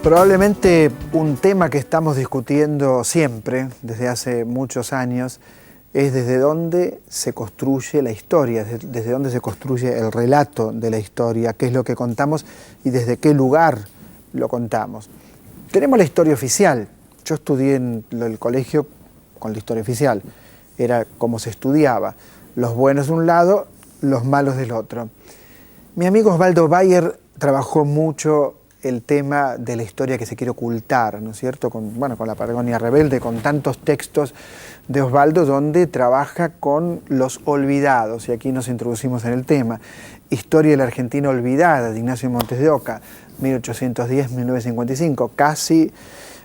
Probablemente un tema que estamos discutiendo siempre, desde hace muchos años, es desde dónde se construye la historia, desde dónde se construye el relato de la historia, qué es lo que contamos y desde qué lugar lo contamos. Tenemos la historia oficial. Yo estudié en el colegio con la historia oficial. Era como se estudiaba. Los buenos de un lado, los malos del otro. Mi amigo Osvaldo Bayer trabajó mucho el tema de la historia que se quiere ocultar, ¿no es cierto? Con la Patagonia Rebelde, con tantos textos de Osvaldo, donde trabaja con los olvidados, y aquí nos introducimos en el tema. Historia de la Argentina olvidada, de Ignacio Montes de Oca, 1810-1955, casi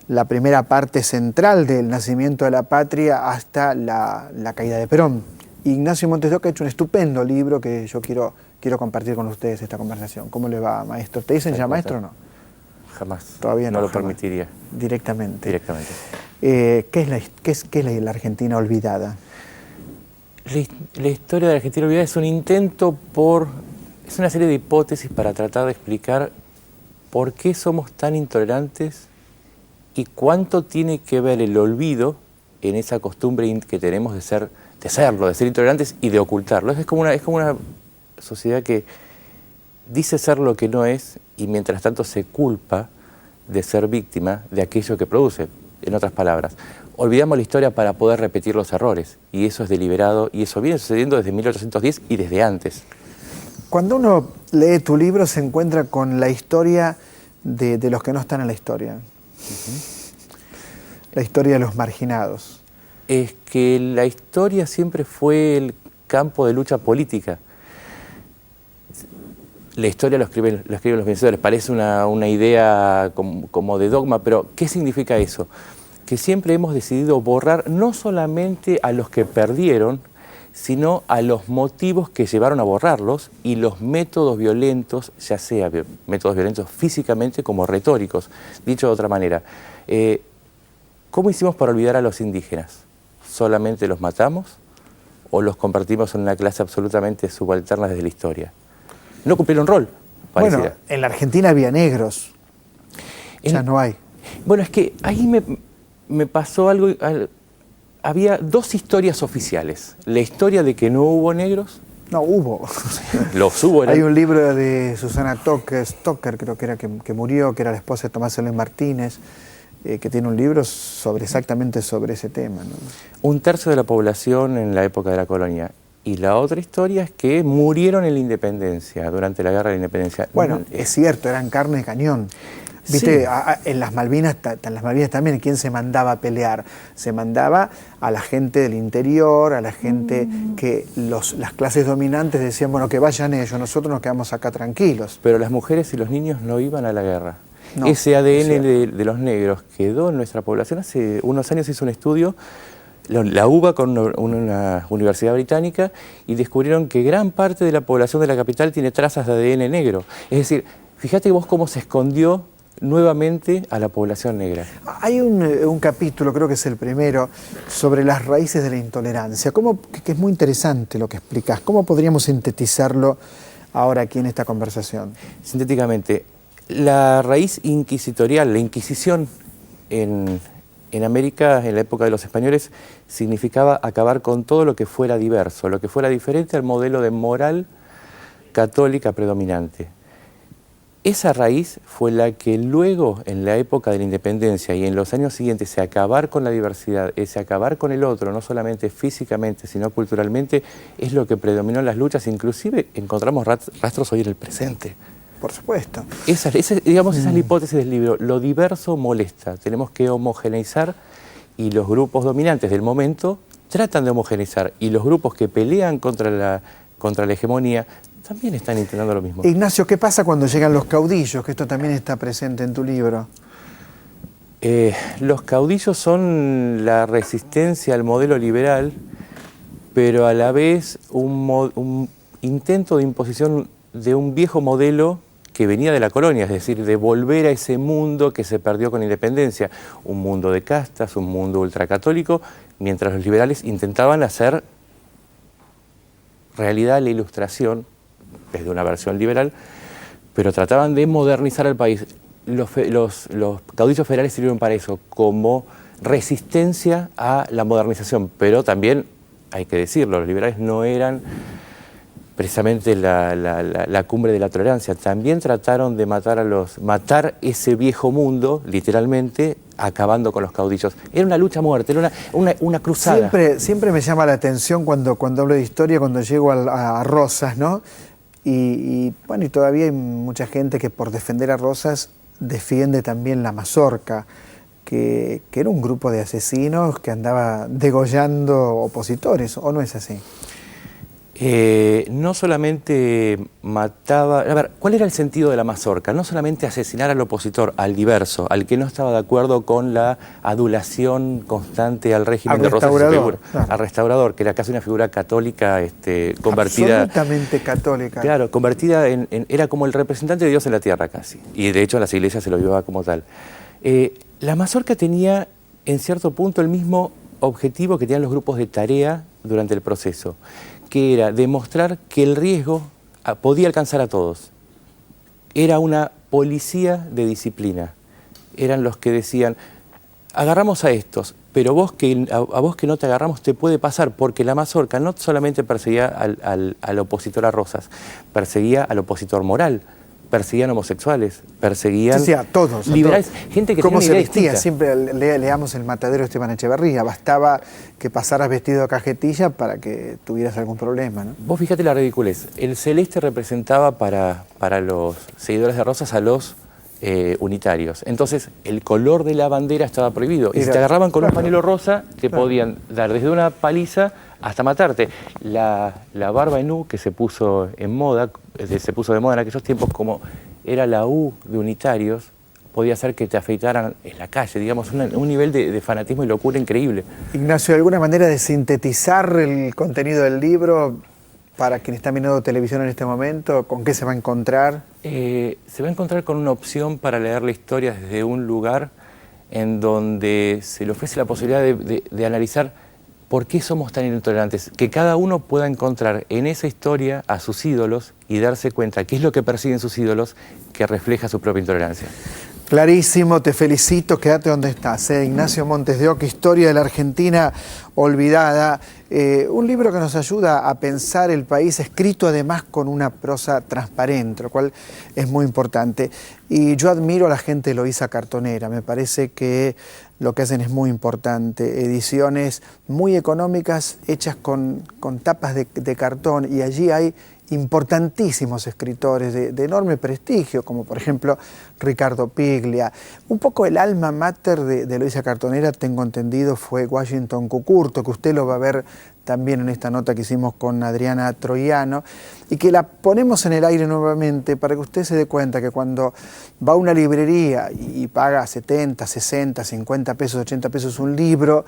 la primera parte central del nacimiento de la patria hasta la caída de Perón. Ignacio Montes de Oca ha hecho un estupendo libro que yo quiero compartir con ustedes esta conversación. ¿Cómo le va, maestro? ¿Te dicen ya maestro o no? Jamás. Todavía no lo jamás. Permitiría. Directamente. ¿Qué es la Argentina olvidada? La historia de la Argentina olvidada es un intento es una serie de hipótesis para tratar de explicar por qué somos tan intolerantes y cuánto tiene que ver el olvido en esa costumbre que tenemos de ser intolerantes y de ocultarlo. Es como una sociedad que dice ser lo que no es y mientras tanto se culpa de ser víctima de aquello que produce. En otras palabras, olvidamos la historia para poder repetir los errores y eso es deliberado y eso viene sucediendo desde 1810 y desde antes. Cuando uno lee tu libro se encuentra con la historia de los que no están en la historia. La historia de los marginados. Es que la historia siempre fue el campo de lucha política. La historia lo escriben los vencedores, parece una idea como de dogma, pero ¿qué significa eso? Que siempre hemos decidido borrar no solamente a los que perdieron, sino a los motivos que llevaron a borrarlos y los métodos violentos, ya sea métodos violentos físicamente como retóricos. Dicho de otra manera, ¿cómo hicimos para olvidar a los indígenas? ¿Solamente los matamos o los convertimos en una clase absolutamente subalterna desde la historia? No cumplieron rol, pareciera. Bueno, en la Argentina había negros, ya no hay. Bueno, es que ahí me pasó algo. Había dos historias oficiales. La historia de que no hubo negros. No, hubo. Los hubo. Hay un libro de Susana Stocker, creo que era, que murió, que era la esposa de Tomás Eloy Martínez, que tiene un libro exactamente sobre ese tema, ¿no? Un tercio de la población en la época de la colonia. Y la otra historia es que murieron en la independencia, durante la guerra de la independencia. Bueno, es cierto, eran carne de cañón. Viste, sí. En las Malvinas también, ¿quién se mandaba a pelear? Se mandaba a la gente del interior, a la gente que las clases dominantes decían, bueno, que vayan ellos, nosotros nos quedamos acá tranquilos. Pero las mujeres y los niños no iban a la guerra. No, ese ADN de los negros quedó en nuestra población. Hace unos años hizo un estudio la UBA con una universidad británica y descubrieron que gran parte de la población de la capital tiene trazas de ADN negro. Es decir, fíjate vos cómo se escondió nuevamente a la población negra. Hay un capítulo, creo que es el primero, sobre las raíces de la intolerancia, que es muy interesante lo que explicás. ¿Cómo podríamos sintetizarlo ahora aquí en esta conversación? Sintéticamente, la raíz inquisitorial, la Inquisición en América, en la época de los españoles, significaba acabar con todo lo que fuera diverso, lo que fuera diferente al modelo de moral católica predominante. Esa raíz fue la que luego, en la época de la independencia y en los años siguientes, ese acabar con la diversidad, ese acabar con el otro, no solamente físicamente, sino culturalmente, es lo que predominó en las luchas. Inclusive encontramos rastros hoy en el presente. Por supuesto. Esa es la hipótesis del libro. Lo diverso molesta. Tenemos que homogeneizar y los grupos dominantes del momento tratan de homogeneizar y los grupos que pelean contra la hegemonía también están intentando lo mismo. Ignacio, ¿qué pasa cuando llegan los caudillos? Que esto también está presente en tu libro. Los caudillos son la resistencia al modelo liberal, pero a la vez un intento de imposición de un viejo modelo que venía de la colonia, es decir, de volver a ese mundo que se perdió con la independencia, un mundo de castas, un mundo ultracatólico, mientras los liberales intentaban hacer realidad la ilustración desde una versión liberal, pero trataban de modernizar al país. los caudillos federales sirvieron para eso, como resistencia a la modernización, pero también, hay que decirlo, los liberales no eran precisamente la cumbre de la tolerancia. También trataron de matar ese viejo mundo, literalmente, acabando con los caudillos. Era una lucha a muerte, era una cruzada. Siempre me llama la atención cuando hablo de historia, cuando llego a Rosas, ¿no? Bueno, y todavía hay mucha gente que por defender a Rosas defiende también la Mazorca, que era un grupo de asesinos que andaba degollando opositores, ¿o no es así? No solamente mataba... A ver, ¿cuál era el sentido de la Mazorca? No solamente asesinar al opositor, al diverso, al que no estaba de acuerdo con la adulación constante al régimen de Rosas y su figura, claro. Al restaurador, que era casi una figura católica convertida... Absolutamente católica. Claro, convertida era como el representante de Dios en la tierra casi. Y de hecho en las iglesias se lo llevaba como tal. La Mazorca tenía, en cierto punto, el mismo objetivo que tenían los grupos de tarea durante el proceso, que era demostrar que el riesgo podía alcanzar a todos. Era una policía de disciplina. Eran los que decían, agarramos a estos, pero a vos que no te agarramos te puede pasar, porque la Mazorca no solamente perseguía al opositor a Rosas, perseguía al opositor moral, perseguían homosexuales, perseguían a todos, liberales, gente que tenía una idea distinta. Siempre leamos El matadero de Esteban Echeverría, bastaba que pasaras vestido de cajetilla para que tuvieras algún problema, ¿no? Vos fíjate la ridiculez, el celeste representaba para los seguidores de Rosas a los unitarios, entonces el color de la bandera estaba prohibido, y si te agarraban con un pañuelo rosa, te podían dar desde una paliza hasta matarte. La barba en U, que se puso de moda en aquellos tiempos, como era la U de unitarios, podía hacer que te afeitaran en la calle, digamos, un nivel de fanatismo y locura increíble. Ignacio, ¿alguna manera de sintetizar el contenido del libro para quien está mirando televisión en este momento? ¿Con qué se va a encontrar? Se va a encontrar con una opción para leer la historia desde un lugar en donde se le ofrece la posibilidad de analizar ¿por qué somos tan intolerantes? Que cada uno pueda encontrar en esa historia a sus ídolos y darse cuenta qué es lo que persiguen sus ídolos que refleja su propia intolerancia. Clarísimo, te felicito, quédate donde estás. Ignacio Montes de Oca, Historia de la Argentina Olvidada, un libro que nos ayuda a pensar el país, escrito además con una prosa transparente, lo cual es muy importante. Y yo admiro a la gente de Eloísa Cartonera, me parece que lo que hacen es muy importante, ediciones muy económicas hechas con tapas de cartón, y allí hay importantísimos escritores de enorme prestigio, como por ejemplo Ricardo Piglia. Un poco el alma mater de Eloísa Cartonera, tengo entendido, fue Washington Cucurto, que usted lo va a ver también en esta nota que hicimos con Adriana Troiano, y que la ponemos en el aire nuevamente para que usted se dé cuenta que cuando va a una librería y paga 70, 60, 50 pesos, 80 pesos un libro,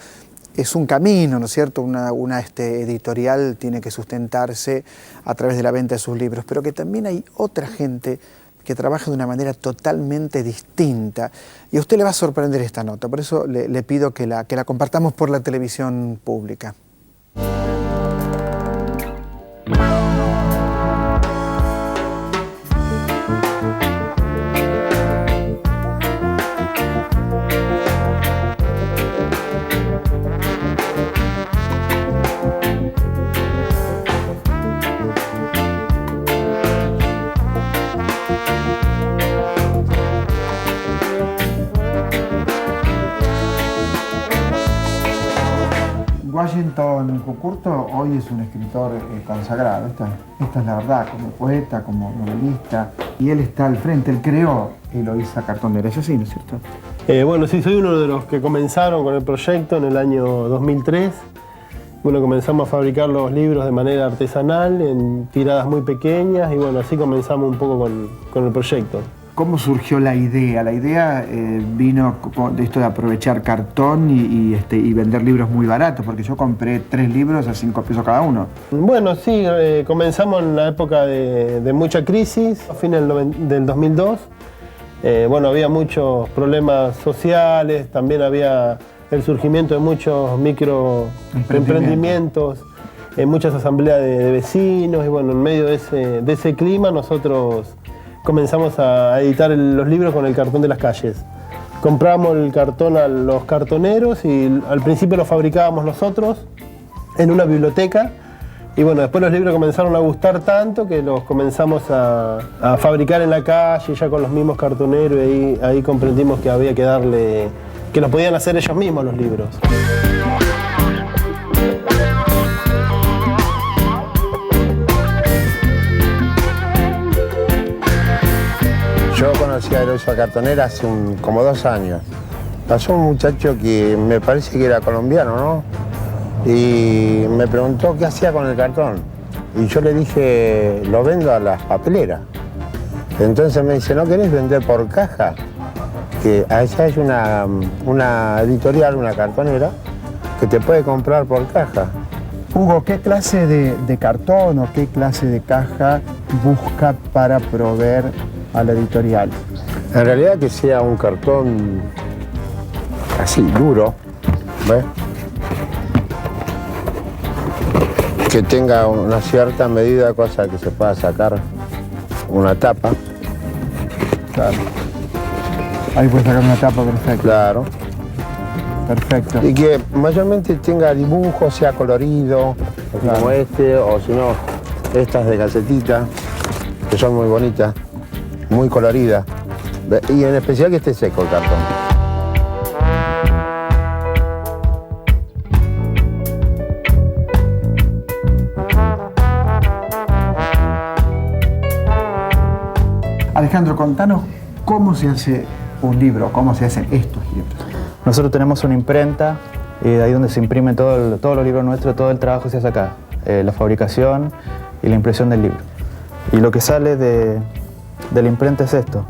es un camino, ¿no es cierto? Una editorial tiene que sustentarse a través de la venta de sus libros, pero que también hay otra gente que trabaja de una manera totalmente distinta. Y a usted le va a sorprender esta nota, por eso le pido que la compartamos por la televisión pública. Washington Cucurto hoy es un escritor consagrado, esta es la verdad, como poeta, como novelista, y él está al frente, él creó Eloísa Cartonera, ¿es así, no es cierto? Bueno, sí, soy uno de los que comenzaron con el proyecto en el año 2003. Bueno, comenzamos a fabricar los libros de manera artesanal, en tiradas muy pequeñas, y bueno, así comenzamos un poco con el proyecto. ¿Cómo surgió la idea? La idea vino de esto de aprovechar cartón y vender libros muy baratos, porque yo compré 3 libros a 5 pesos cada uno. Bueno, sí, comenzamos en la época de mucha crisis, a fines del 2002. Bueno, había muchos problemas sociales, también había el surgimiento de muchos microemprendimientos, muchas asambleas de vecinos, y bueno, en medio de ese clima nosotros comenzamos a editar los libros con el cartón de las calles. Compramos el cartón a los cartoneros y al principio lo fabricábamos nosotros en una biblioteca. Y bueno, después los libros comenzaron a gustar tanto que los comenzamos a fabricar en la calle, ya con los mismos cartoneros, y ahí comprendimos que había que darle, que lo podían hacer ellos mismos los libros. Yo conocí a Heroísmo Cartonera hace como 2 años. Pasó un muchacho que me parece que era colombiano, ¿no? Y me preguntó qué hacía con el cartón. Y yo le dije, lo vendo a las papeleras. Entonces me dice, ¿no querés vender por caja? Que allá hay una editorial, una cartonera, que te puede comprar por caja. Hugo, ¿qué clase de cartón o qué clase de caja busca para proveer a la editorial? En realidad que sea un cartón así, duro, ¿ves? Que tenga una cierta medida, cosa que se pueda sacar una tapa. Claro. Ahí puedes sacar una tapa perfecta. Claro. Perfecto. Y que mayormente tenga dibujo, sea colorido, claro, como este, o si no, estas de calcetita, que son muy bonitas, muy coloridas. Y en especial que esté seco el cartón. Alejandro, contanos cómo se hace un libro, cómo se hacen estos libros. Nosotros tenemos una imprenta y de ahí donde se imprime todos los libros nuestros, todo el trabajo se hace acá, la fabricación y la impresión del libro. Y lo que sale de la imprenta es esto,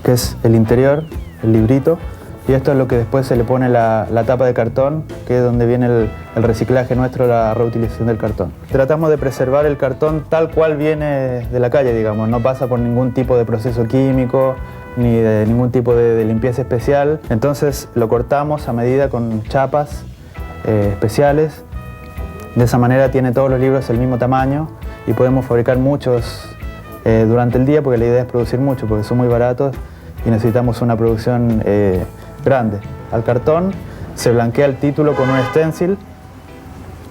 que es el interior, el librito, y esto es lo que después se le pone la tapa de cartón, que es donde viene el reciclaje nuestro, la reutilización del cartón. Tratamos de preservar el cartón tal cual viene de la calle, digamos, no pasa por ningún tipo de proceso químico, ni de ningún tipo de limpieza especial. Entonces lo cortamos a medida con chapas especiales. De esa manera tiene todos los libros el mismo tamaño y podemos fabricar muchos durante el día, porque la idea es producir mucho, porque son muy baratos y necesitamos una producción grande. Al cartón se blanquea el título con un stencil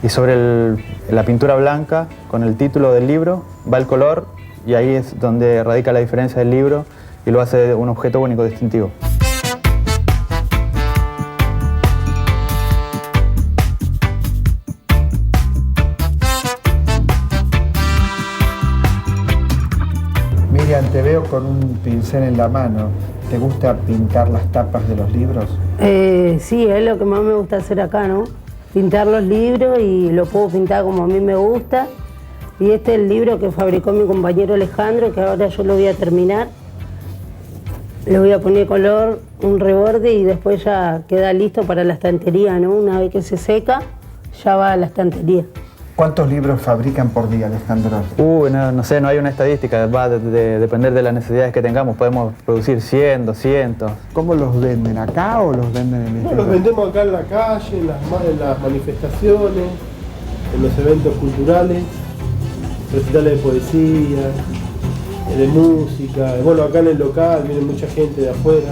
y sobre la pintura blanca con el título del libro va el color, y ahí es donde radica la diferencia del libro y lo hace un objeto único, distintivo. Miriam, te veo con un pincel en la mano. ¿Te gusta pintar las tapas de los libros? Sí, es lo que más me gusta hacer acá, ¿no? Pintar los libros, y lo puedo pintar como a mí me gusta. Y este es el libro que fabricó mi compañero Alejandro, que ahora yo lo voy a terminar. Le voy a poner color, un reborde, y después ya queda listo para la estantería, ¿no? Una vez que se seca, ya va a la estantería. ¿Cuántos libros fabrican por día, Alejandro? No sé, no hay una estadística, va a depender de las necesidades que tengamos. Podemos producir 100, 200. ¿Cómo los venden? ¿Acá o los venden en el No, los vendemos acá en la calle, en las manifestaciones, en los eventos culturales, recitales de poesía, de música. Bueno, acá en el local viene mucha gente de afuera.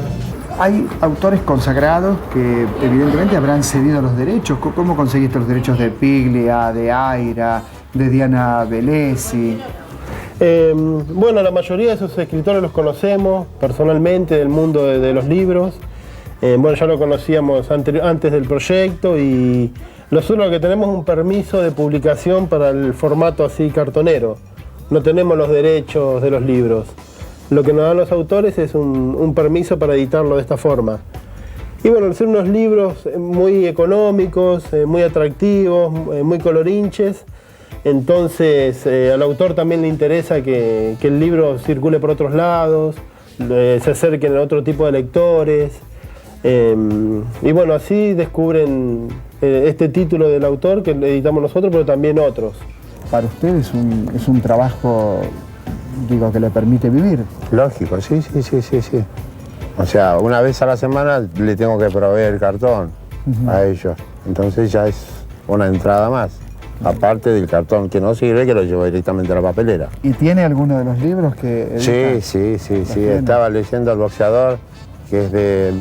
Hay autores consagrados que evidentemente habrán cedido los derechos. ¿Cómo conseguiste los derechos de Piglia, de Aira, de Diana Velesi? Bueno, la mayoría de esos escritores los conocemos personalmente del mundo de los libros. Bueno, ya lo conocíamos antes del proyecto, y nosotros lo que tenemos es un permiso de publicación para el formato así cartonero. No tenemos los derechos de los libros. Lo que nos dan los autores es un permiso para editarlo de esta forma. Y bueno, al ser unos libros muy económicos, muy atractivos, muy colorinches, entonces al autor también le interesa que el libro circule por otros lados, se acerquen a otro tipo de lectores. Y bueno, así descubren este título del autor que editamos nosotros, pero también otros. Para usted es un trabajo, digo, que le permite vivir. Lógico, sí. O sea, una vez a la semana le tengo que proveer el cartón a ellos. Entonces ya es una entrada más. Aparte del cartón que no sirve, que lo llevo directamente a la papelera. ¿Y tiene alguno de los libros que edita? Sí. Estaba leyendo El boxeador, que es de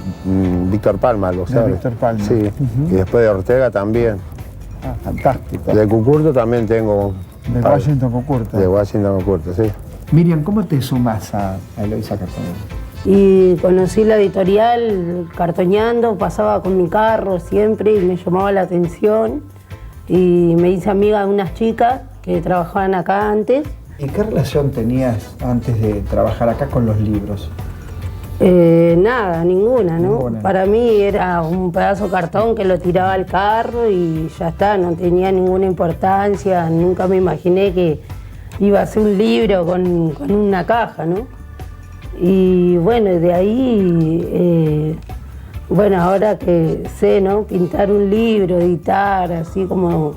Víctor Palma, el boxeador. De Víctor Palma. Sí, y después de Ortega también. Ah, fantástico. De Cucurto también tengo. De Washington Cucurto. De Washington Cucurto, sí. Miriam, ¿cómo te sumas a Eloísa Cartonera? Y conocí la editorial cartoneando, pasaba con mi carro siempre y me llamaba la atención. Y me hice amiga de unas chicas que trabajaban acá antes. ¿Y qué relación tenías antes de trabajar acá con los libros? Nada, ninguna, ¿no? Ninguna. Para mí era un pedazo de cartón que lo tiraba al carro y ya está, no tenía ninguna importancia. Nunca me imaginé que iba a ser un libro con una caja, ¿no? Y bueno, de ahí, bueno, ahora que sé, ¿no? Pintar un libro, editar, así como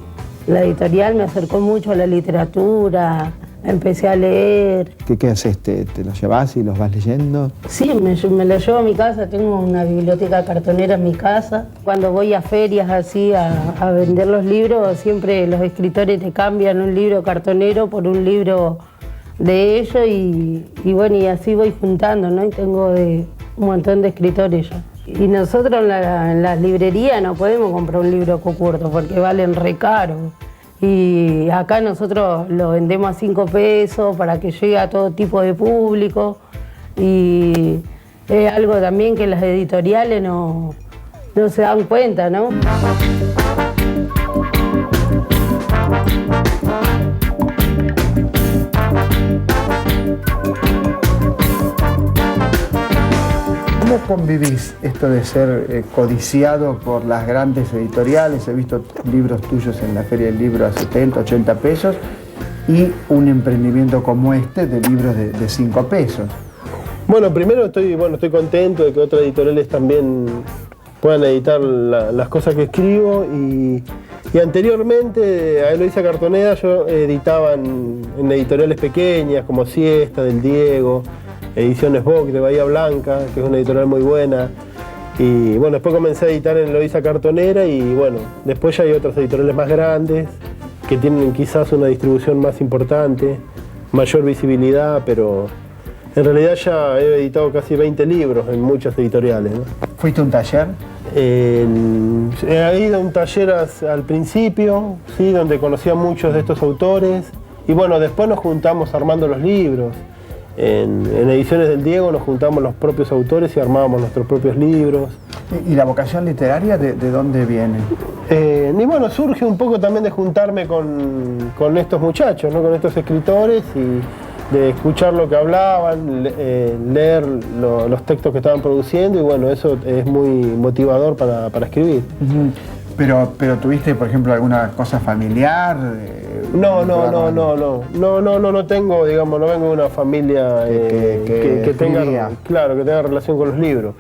la editorial me acercó mucho a la literatura, empecé a leer. ¿Qué haces? ¿Te los llevas y los vas leyendo? Sí, me lo llevo a mi casa, tengo una biblioteca cartonera en mi casa. Cuando voy a ferias así a vender los libros, siempre los escritores te cambian un libro cartonero por un libro de ellos y bueno, y así voy juntando, ¿no? Y tengo un montón de escritores ya. Y nosotros en las librerías no podemos comprar un libro Cucurto porque valen re caro. Y acá nosotros lo vendemos a 5 pesos para que llegue a todo tipo de público. Y es algo también que las editoriales no se dan cuenta, ¿no? ¿Cómo convivís esto de ser codiciado por las grandes editoriales? He visto libros tuyos en la Feria del Libro a 70, 80 pesos y un emprendimiento como este de libros de 5 pesos. Bueno, primero estoy contento de que otras editoriales también puedan editar las cosas que escribo y anteriormente a Eloísa Cartonera yo editaba en editoriales pequeñas como Siesta, del Diego, Ediciones Vox de Bahía Blanca, que es una editorial muy buena. Y bueno, después comencé a editar en Eloísa Cartonera y bueno, después ya hay otras editoriales más grandes que tienen quizás una distribución más importante, mayor visibilidad, pero en realidad ya he editado casi 20 libros en muchas editoriales, ¿no? ¿Fuiste a un taller? He ido a un taller al principio, ¿sí? Donde conocí a muchos de estos autores y bueno, después nos juntamos armando los libros. En Ediciones del Diego nos juntamos los propios autores y armábamos nuestros propios libros. ¿Y la vocación literaria de dónde viene? Y bueno, surge un poco también de juntarme con estos muchachos, ¿no? Con estos escritores y de escuchar lo que hablaban, leer los textos que estaban produciendo y bueno, eso es muy motivador para escribir. Uh-huh. Pero ¿tuviste, por ejemplo, alguna cosa familiar? No tengo, digamos, no vengo de una familia que tenga, claro, que tenga relación con los libros.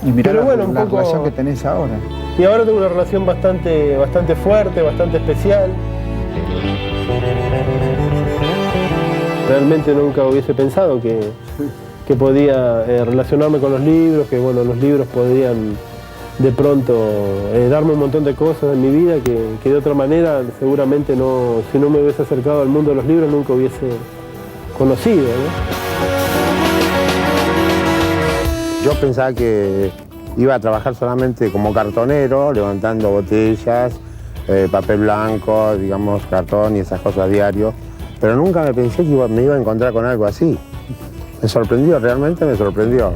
Y mirá pero bueno, la relación que tenés ahora. Y ahora tengo una relación bastante fuerte, bastante especial. Realmente nunca hubiese pensado que podía relacionarme con los libros, que bueno, los libros podían de pronto darme un montón de cosas en mi vida que de otra manera seguramente si no me hubiese acercado al mundo de los libros nunca hubiese conocido, ¿no? Yo pensaba que iba a trabajar solamente como cartonero, levantando botellas, papel blanco, digamos, cartón y esas cosas a diario, pero nunca me pensé que me iba a encontrar con algo así. Me sorprendió, realmente me sorprendió.